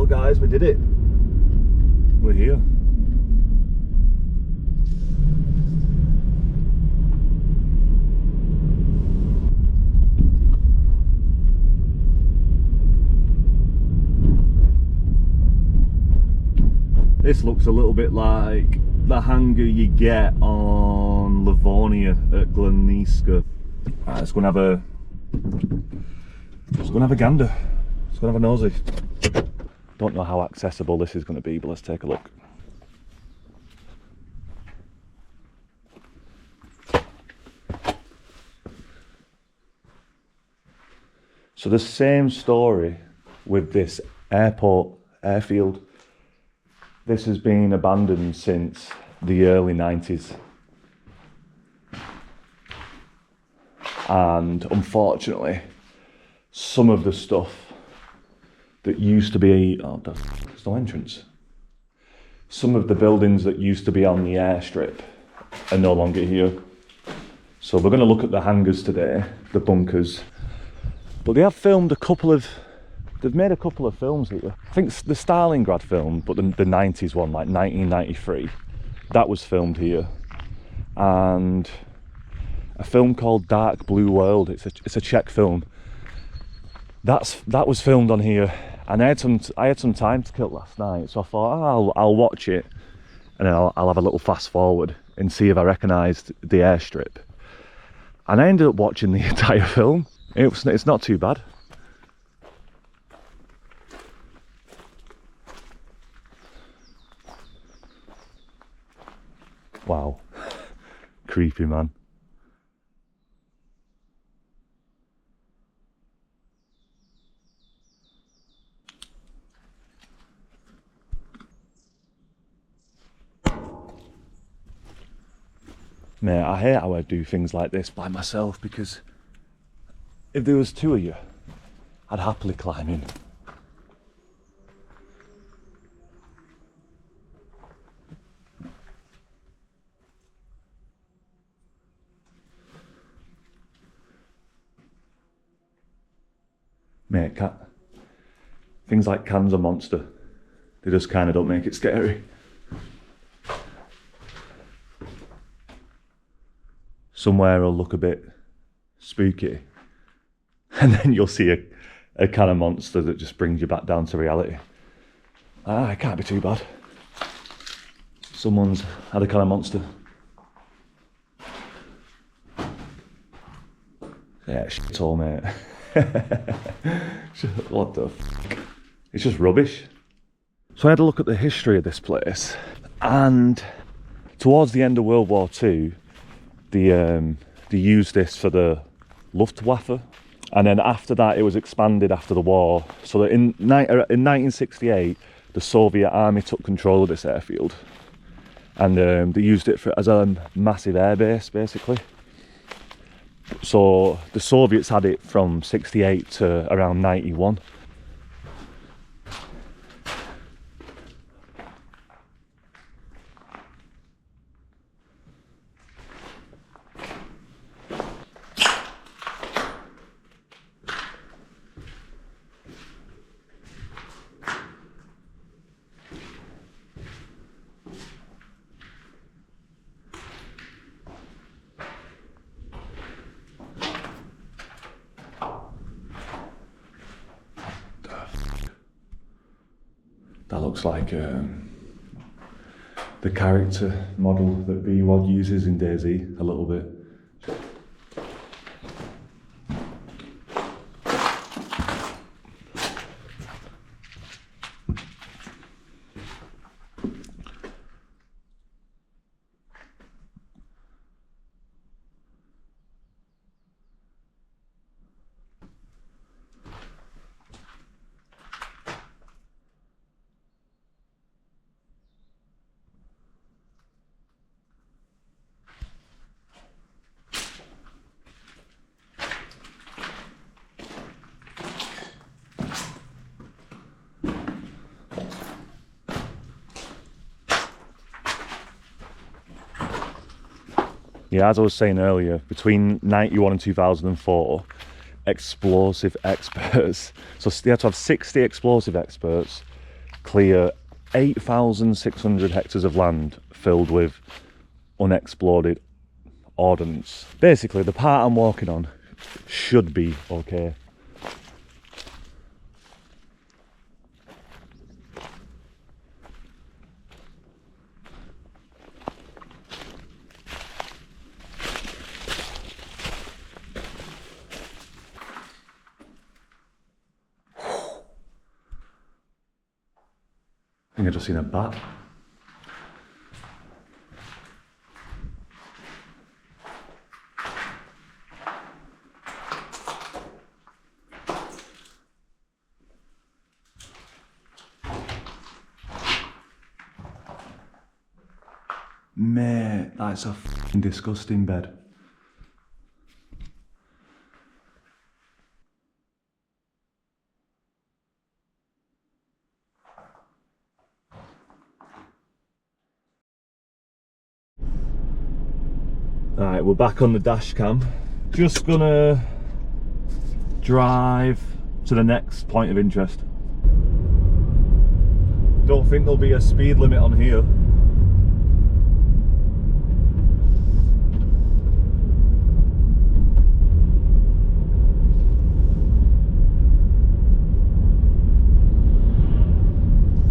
Guys, we did it. We're here. This looks a little bit like the hangar you get on Livonia at Glenniska. Right, let's go and have a gander. Let's go and have a nosy. Don't know how accessible this is going to be, but let's take a look. So the same story with this airfield. This has been abandoned since the early 90s. And unfortunately, some of the stuff that used to be, oh, there's no entrance. Some of the buildings that used to be on the airstrip are no longer here. So we're going to look at the hangars today, the bunkers. But they have filmed they've made a couple of films here. I think the Stalingrad film, but the 90s one, like 1993, that was filmed here. And a film called Dark Blue World, it's a Czech film. That was filmed on here. And I had some time to kill last night, so I thought, I'll watch it, and then I'll have a little fast forward and see if I recognised the airstrip. And I ended up watching the entire film. It's not too bad. Wow, creepy, man. Mate, I hate how I do things like this by myself, because if there was two of you, I'd happily climb in. Mate, things like cans of Monster, they just kind of don't make it scary. Somewhere will look a bit spooky, and then you'll see a can of Monster that just brings you back down to reality. It can't be too bad. Someone's had a can of Monster. Yeah, shit all, mate. What the fuck? It's just rubbish. So I had a look at the history of this place, and towards the end of World War II, they used this for the Luftwaffe, and then after that it was expanded after the war. So that in 1968, the Soviet army took control of this airfield, and they used it as a massive airbase, basically. So the Soviets had it from 68 to around 91. That looks like the character model that B-Wad uses in DayZ a little bit. Yeah, as I was saying earlier, between 91 and 2004, explosive experts, so they had to have 60 explosive experts clear 8,600 hectares of land filled with unexploded ordnance. Basically, the part I'm walking on should be okay. I think I just seen a bat. Mate, that's a f***ing disgusting bed. Alright, we're back on the dash cam. Just gonna drive to the next point of interest. Don't think there'll be a speed limit on here.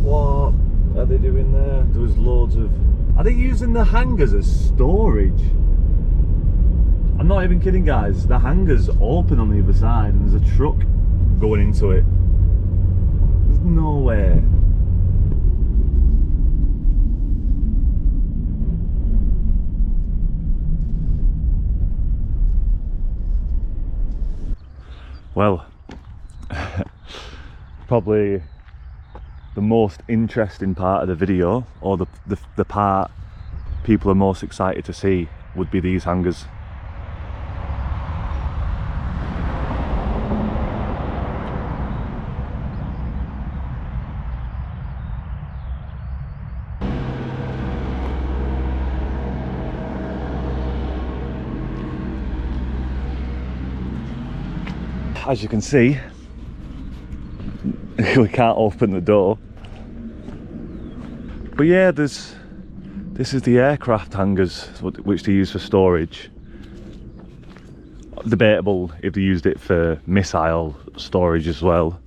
What are they doing there? There's loads of... Are they using the hangars as storage? I'm not even kidding, guys. The hangar's open on the other side and there's a truck going into it. There's no way. Well, probably the most interesting part of the video, or the part people are most excited to see, would be these hangars. As you can see, we can't open the door. But yeah, this is the aircraft hangars which they use for storage. Debatable if they used it for missile storage as well.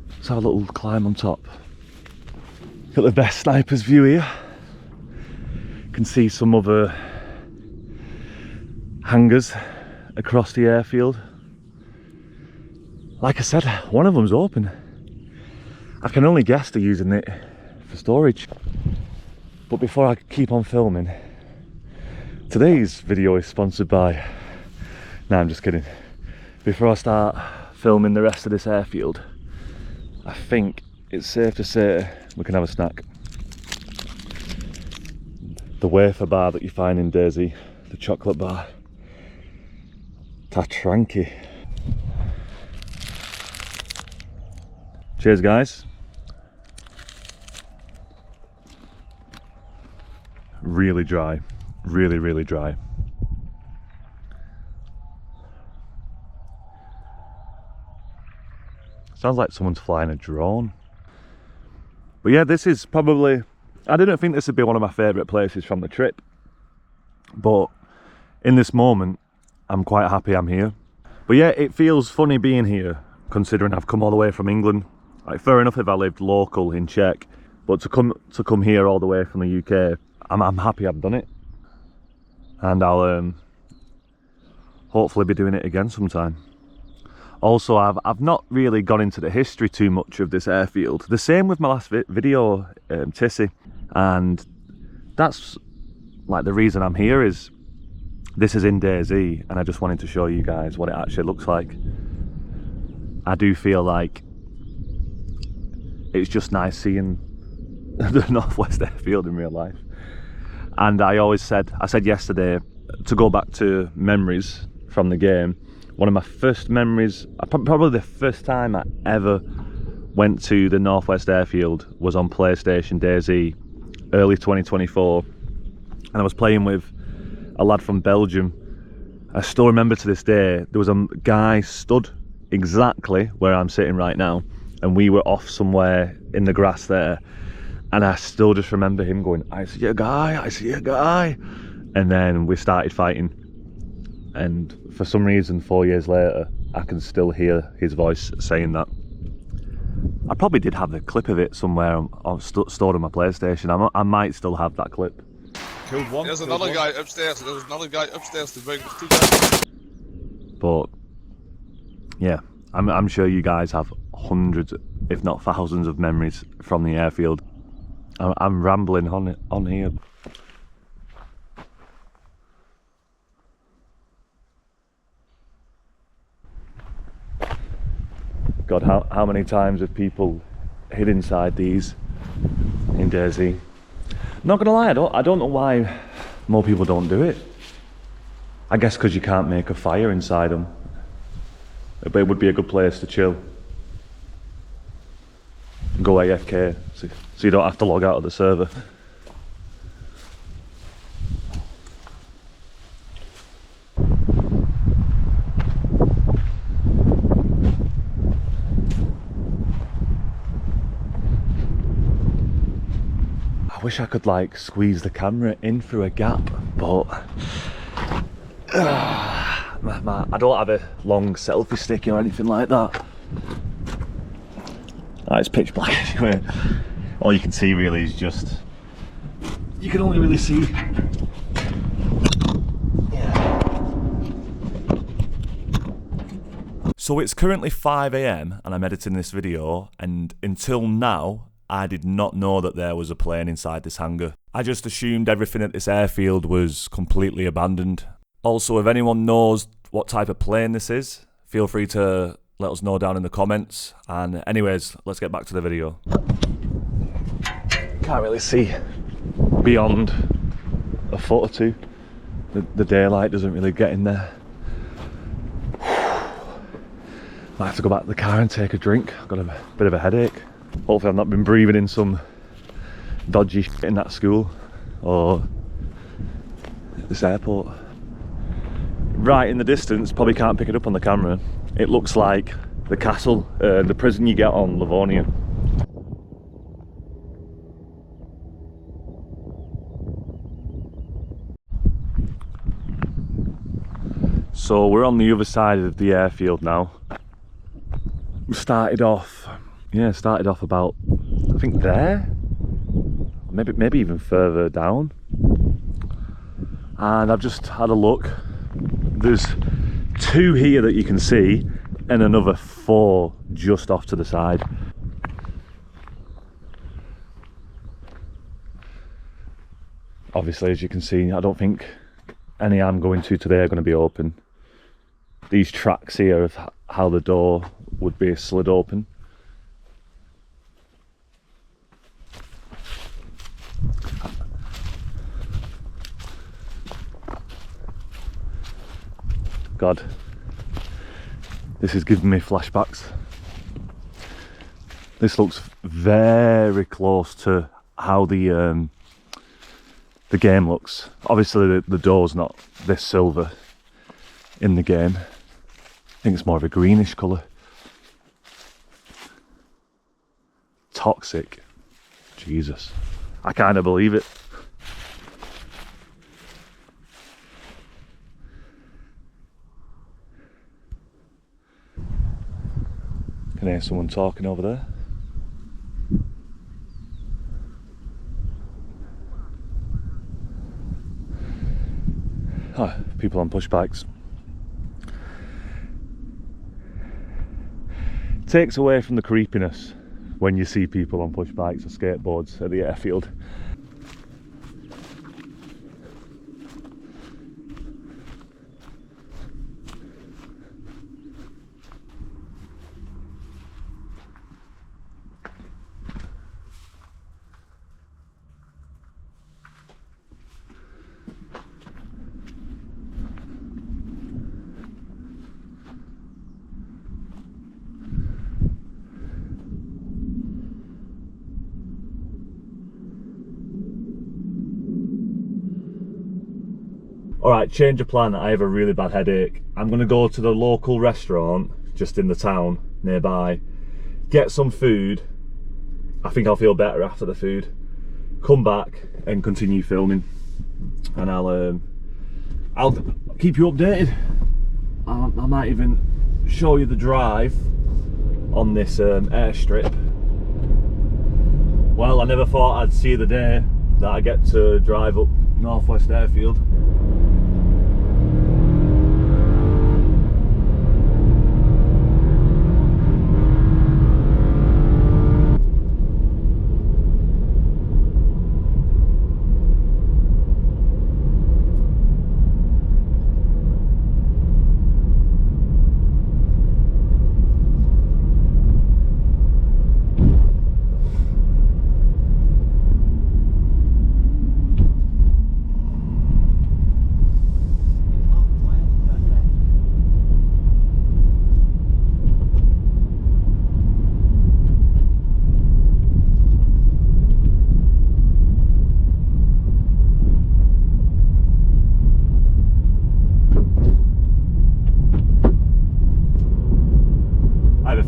Let's have a little climb on top. Got the best sniper's view here. You can see some other hangars across the airfield. Like I said, one of them's open. I can only guess they're using it for storage. But before I keep on filming, today's video is sponsored by... No, I'm just kidding. Before I start filming the rest of this airfield, I think it's safe to say we can have a snack. The wafer bar that you find in DayZ, the chocolate bar. Tatranki. Cheers, guys. Really dry, really dry. Sounds like someone's flying a drone. But yeah, this is probably, I didn't think this would be one of my favourite places from the trip, but in this moment I'm quite happy I'm here. But yeah, it feels funny being here considering I've come all the way from England. Like, fair enough if I lived local in Czech, but to come here all the way from the UK, I'm happy I've done it, and I'll hopefully be doing it again sometime. Also, I've not really gone into the history too much of this airfield. The same with my last video, Tissy, and that's like the reason I'm here. Is this is in DayZ, and I just wanted to show you guys what it actually looks like. I do feel like it's just nice seeing the Northwest Airfield in real life. And I said yesterday, to go back to memories from the game, one of my first memories, probably the first time I ever went to the West Airfield was on PlayStation DayZ early 2024, and I was playing with a lad from Belgium. I still remember to this day, there was a guy stood exactly where I'm sitting right now, and we were off somewhere in the grass there, and I still just remember him going, "I see a guy, I see a guy," and then we started fighting, and for some reason 4 years later I can still hear his voice saying that. I probably did have the clip of it somewhere stored on my PlayStation. I might still have that clip. Killed one. There's another guy upstairs. There's another guy upstairs to bring two guys. But yeah, I'm sure you guys have hundreds, if not thousands, of memories from the airfield. I'm rambling on here. God, how many times have people hid inside these in DayZ? Not gonna lie, I don't know why more people don't do it. I guess because you can't make a fire inside them. But it would be a good place to chill. Go AFK, so you don't have to log out of the server. I wish I could like squeeze the camera in through a gap, but I don't have a long selfie stick or anything like that. It's pitch black anyway. All you can see really is just, you can only really see. So it's currently 5 AM and I'm editing this video, and until now I did not know that there was a plane inside this hangar. I just assumed everything at this airfield was completely abandoned. Also, if anyone knows what type of plane this is, feel free to let us know down in the comments. And anyways, let's get back to the video. Can't really see beyond a foot or two. The daylight doesn't really get in there. Might have to go back to the car and take a drink. I've got a bit of a headache. Hopefully I've not been breathing in some dodgy shit in that school or this airport. Right in the distance, probably can't pick it up on the camera, it looks like the castle, the prison you get on Livonia. So we're on the other side of the airfield now. We started off about, I think there, maybe even further down. And I've just had a look. There's 2 here that you can see, and another 4 just off to the side. Obviously, as you can see, I don't think any I'm going to today are going to be open. These tracks here of how the door would be slid open. God, this is giving me flashbacks. This looks very close to how the game looks. Obviously the door's not this silver in the game. I think it's more of a greenish colour. Toxic. Jesus. I kind of believe it. Can hear someone talking over there. Ah, people on push bikes. Takes away from the creepiness when you see people on push bikes or skateboards at the airfield. Alright, change of plan. I have a really bad headache. I'm going to go to the local restaurant just in the town nearby, get some food. I think I'll feel better after the food. Come back and continue filming, and I'll keep you updated. I might even show you the drive on this airstrip. Well, I never thought I'd see the day that I get to drive up West Airfield.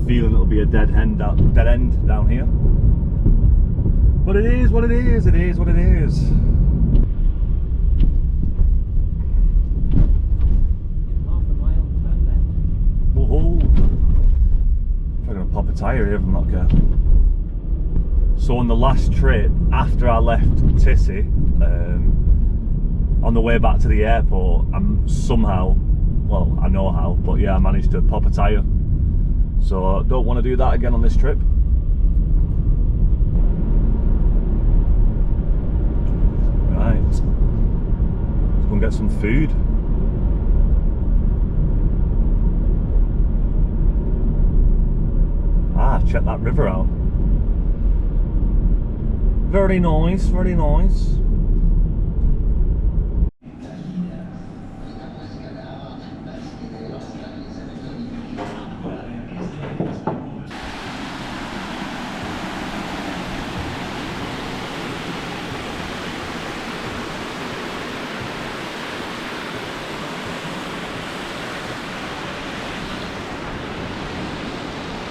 Feeling it'll be a dead end down here, but it is what it is. It is what it is. Half a mile, turn left. Oh, I'm gonna pop a tyre here if I'm not careful. So on the last trip after I left Tissy, on the way back to the airport, I'm somehow, well, I know how, but yeah, I managed to pop a tyre. So don't want to do that again on this trip. Right, let's go and get some food. Ah, check that river out. Very nice, very nice.